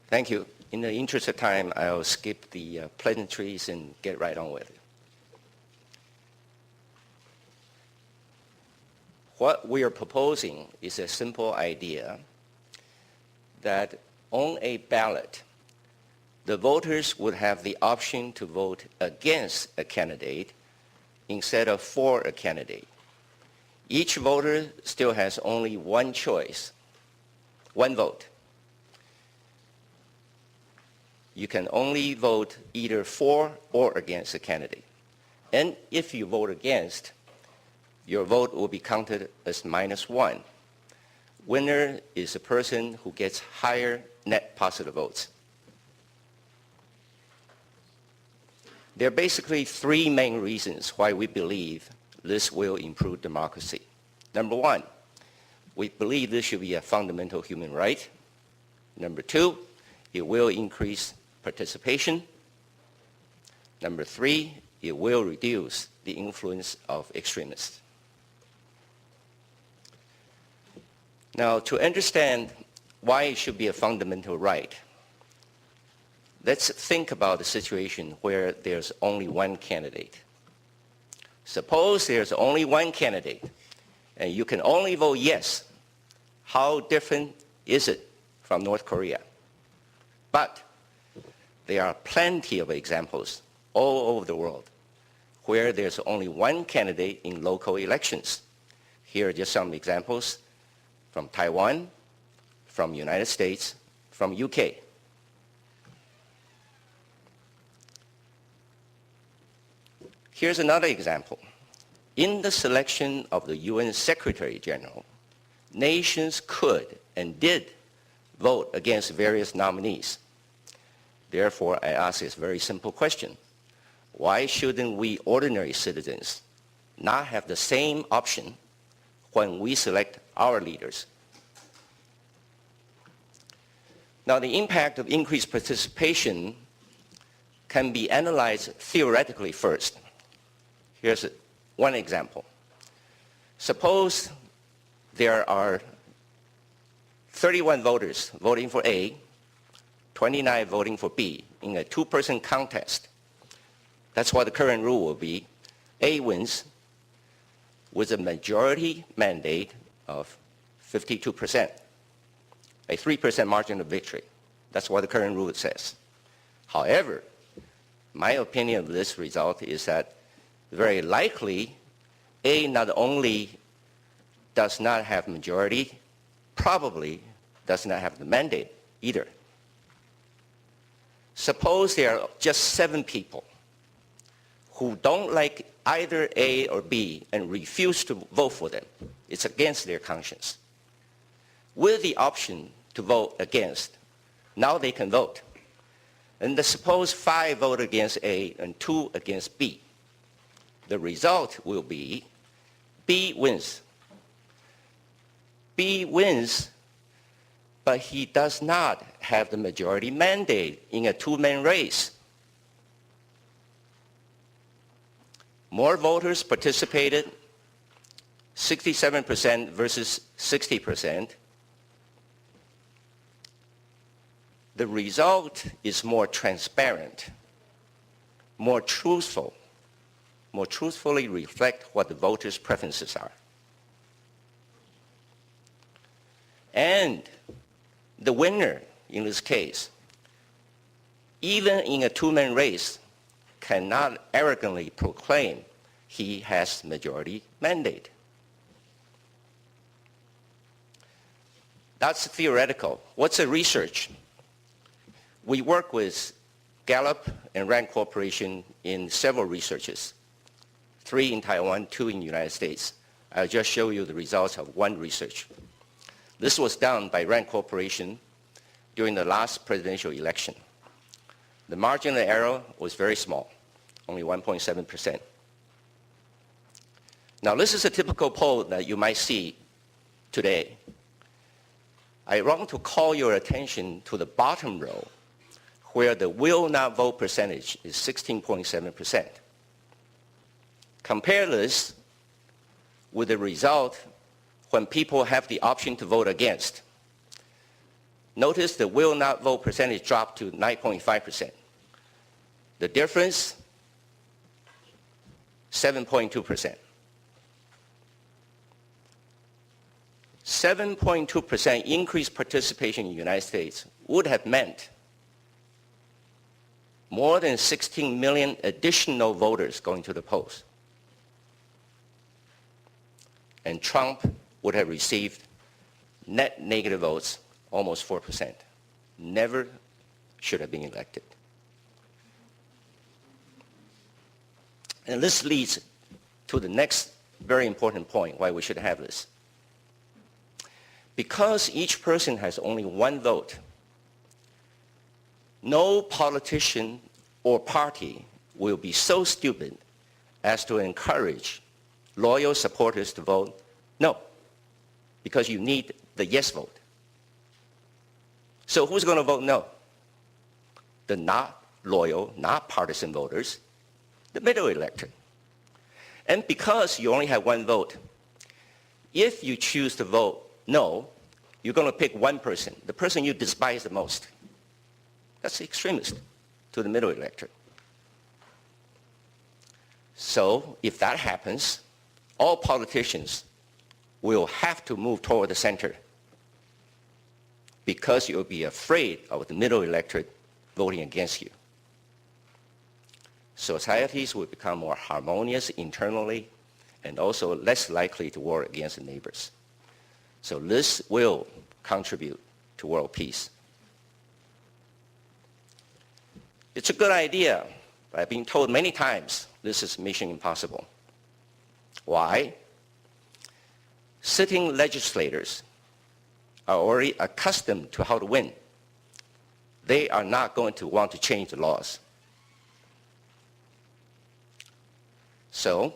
Thank you. In the interest of time, I'll skip the pleasantries and get right on with it. What we are proposing is a simple idea that on a ballot, the voters would have the option to vote against a candidate instead of for a candidate. Each voter still has only one choice, one vote. You can only vote either for or against a candidate. And if you vote against, your vote will be counted as -1. Winner is a person who gets higher net positive votes. There are basically three main reasons why we believe this will improve democracy. Number one, we believe this should be a fundamental human right. Number two, it will increase participation. Number three, it will reduce the influence of extremists. Now, to understand why it should be a fundamental right, let's think about the situation where there's only one candidate. Suppose there's only one candidate and you can only vote yes. How different is it from North Korea? But there are plenty of examples all over the world where there's only one candidate in local elections. Here are just some examples from Taiwan, from United States, from UK. Here's another example. In the selection of the UN Secretary General, nations could and did vote against various nominees. Therefore, I ask this very simple question. Why shouldn't we ordinary citizens not have the same option when we select our leaders? Now, the impact of increased participation can be analyzed theoretically first. Here's one example. Suppose there are 31 voters voting for A, 29 voting for B in a two-person contest. That's what the current rule will be. A wins with a majority mandate of 52%, a 3% margin of victory. That's what the current rule says. However, my opinion of this result is that very likely A not only does not have majority, probably does not have the mandate either. Suppose there are just 7 people who don't like either A or B and refuse to vote for them. It's against their conscience. With the option to vote against, now they can vote. And suppose 5 vote against A and 2 against B. The result will be B wins. B wins, but he does not have the majority mandate in a two-man race. More voters participated, 67% versus 60%. The result is more transparent, more truthful, more truthfully reflect what the voters' preferences are. And the winner in this case, even in a two-man race, cannot arrogantly proclaim he has majority mandate. That's theoretical. What's the research? We work with Gallup and Rand Corporation in several researches, 3 in Taiwan, 2 in the United States. I'll just show you the results of one research. This was done by Rand Corporation during the last presidential election. The margin of error was very small, only 1.7%. Now, this is a typical poll that you might see today. I want to call your attention to the bottom row, where the will not vote percentage is 16.7%. Compare this with the result when people have the option to vote against. Notice the will not vote percentage dropped to 9.5%. The difference, 7.2%. 7.2% increased participation in the United States would have meant more than 16 million additional voters going to the polls. And Trump would have received net negative votes, almost 4%. Never should have been elected. And this leads to the next very important point why we should have this. Because each person has only one vote, no politician or party will be so stupid as to encourage loyal supporters to vote no, because you need the yes vote. So who's going to vote no? The not loyal, not partisan voters, the middle electorate. And because you only have one vote, if you choose to vote no, you're going to pick one person, the person you despise the most. That's the extremist to the middle electorate. So if that happens, all politicians will have to move toward the center because you'll be afraid of the middle electorate voting against you. Societies will become more harmonious internally and also less likely to war against the neighbors. So this will contribute to world peace. It's a good idea, but I've been told many times this is mission impossible. Why? Sitting legislators are already accustomed to how to win. They are not going to want to change the laws. So,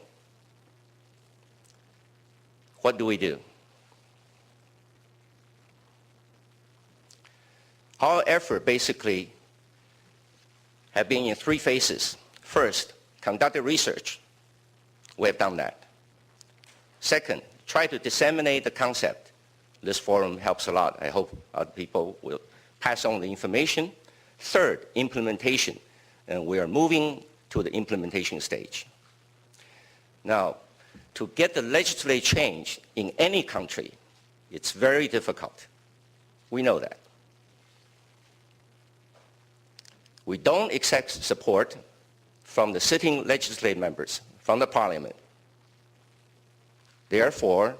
what do we do? Our effort basically have been in three phases. First, conducted research. We have done that. Second, try to disseminate the concept. This forum helps a lot. I hope other people will pass on the information. Third, implementation. And we are moving to the implementation stage. Now, to get the legislative change in any country, it's very difficult. We know that. We don't accept support from the sitting legislative members, from the parliament. Therefore,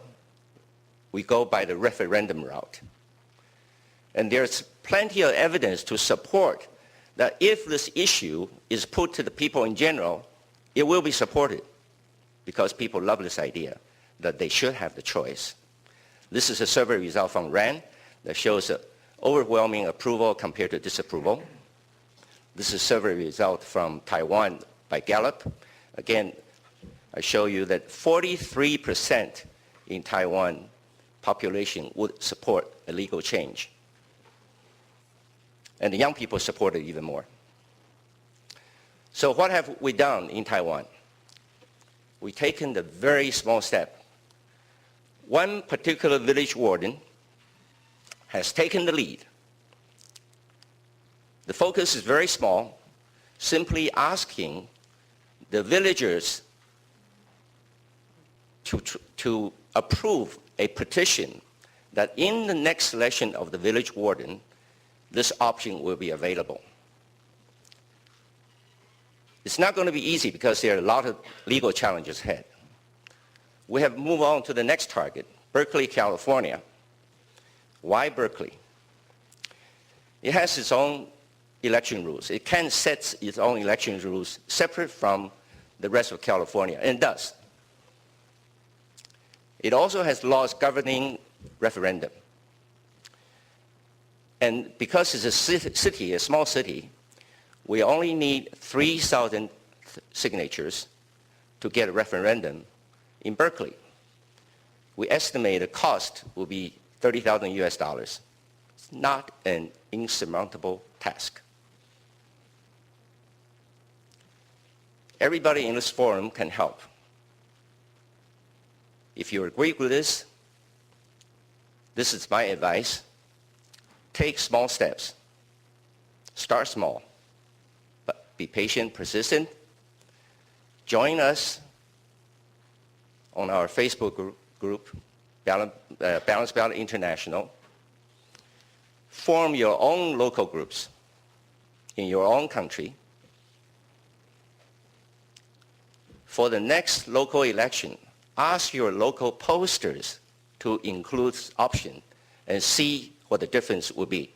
we go by the referendum route. And there's plenty of evidence to support that if this issue is put to the people in general, it will be supported because people love this idea that they should have the choice. This is a survey result from RAND that shows overwhelming approval compared to disapproval. This is a survey result from Taiwan by Gallup. Again, I show you that 43% in Taiwan population would support a legal change. And the young people support it even more. So what have we done in Taiwan? We've taken the very small step. One particular village warden has taken the lead. The focus is very small, simply asking the villagers to approve a petition that in the next election of the village warden, this option will be available. It's not going to be easy because there are a lot of legal challenges ahead. We have moved on to the next target, Berkeley, California. Why Berkeley? It has its own election rules. It can set its own election rules separate from the rest of California, and it does. It also has laws governing referendum. And because it's a city, a small city, we only need 3,000 signatures to get a referendum in Berkeley. We estimate the cost will be $30,000 US. It's not an insurmountable task. Everybody in this forum can help. If you agree with this, this is my advice. take small steps. Start small, but be patient, persistent. Join us on our Facebook group, Balanced Ballot International. Form your own local groups in your own country. For the next local election, ask your local posters to include option and see what the difference will be.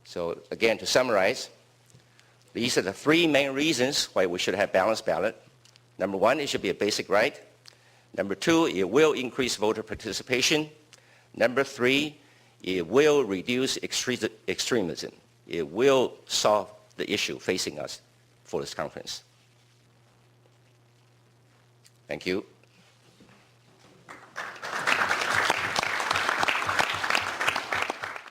So again, to summarize, these are the three main reasons why we should have balanced ballot. Number one, it should be a basic right. Number two, it will increase voter participation. Number three, it will reduce extremism. It will solve the issue facing us for this conference. Thank you.